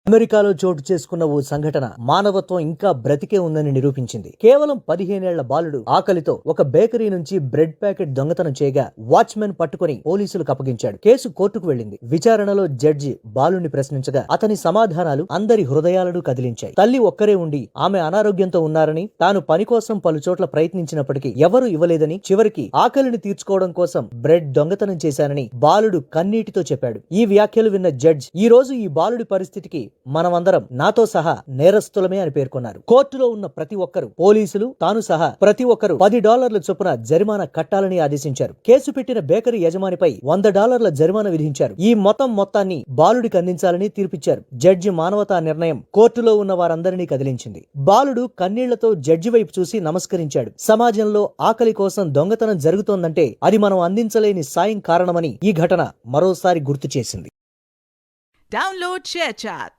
అమెరికాలో చోటు చేసుకున్న ఓ సంఘటన మానవత్వం ఇంకా బ్రతికే ఉందని నిరూపించింది. కేవలం 15 ఏళ్ల బాలుడు ఆకలితో ఒక బేకరీ నుంచి బ్రెడ్ ప్యాకెట్ దొంగతనం చేయగా వాచ్మెన్ పట్టుకుని పోలీసులకు అప్పగించాడు. కేసు కోర్టుకు వెళ్లింది. విచారణలో జడ్జి బాలుని ప్రశ్నించగా అతని సమాధానాలు అందరి హృదయాలను కదిలించాయి. తల్లి ఒక్కరే ఉండి ఆమె అనారోగ్యంతో ఉన్నారని, తాను పని కోసం పలు చోట్ల ప్రయత్నించినప్పటికీ ఎవరూ ఇవ్వలేదని, చివరికి ఆకలిని తీర్చుకోవడం కోసం బ్రెడ్ దొంగతనం చేశానని బాలుడు కన్నీటితో చెప్పాడు. ఈ వ్యాఖ్యలు విన్న జడ్జి ఈ రోజు ఈ బాలుడి పరిస్థితికి మనమందరం నాతో సహా నేరస్తులమే అని పేర్కొన్నారు. కోర్టులో ఉన్న ప్రతి ఒక్కరు, పోలీసులు తాను సహా ప్రతి ఒక్కరు $10 చొప్పున జరిమానా కట్టాలని ఆదేశించారు. కేసు పెట్టిన బేకరీ యజమానిపై $100 జరిమానా విధించారు. ఈ మొత్తాన్ని బాలుడికి అందించాలని తీర్పిచ్చారు. జడ్జి మానవతా నిర్ణయం కోర్టులో ఉన్న వారందరినీ కదిలించింది. బాలుడు కన్నీళ్లతో జడ్జి వైపు చూసి నమస్కరించాడు. సమాజంలో ఆకలి కోసం దొంగతనం జరుగుతోందంటే అది మనం అందించలేని సాయం కారణమని ఈ ఘటన మరోసారి గుర్తు చేసింది. Download ShareChat.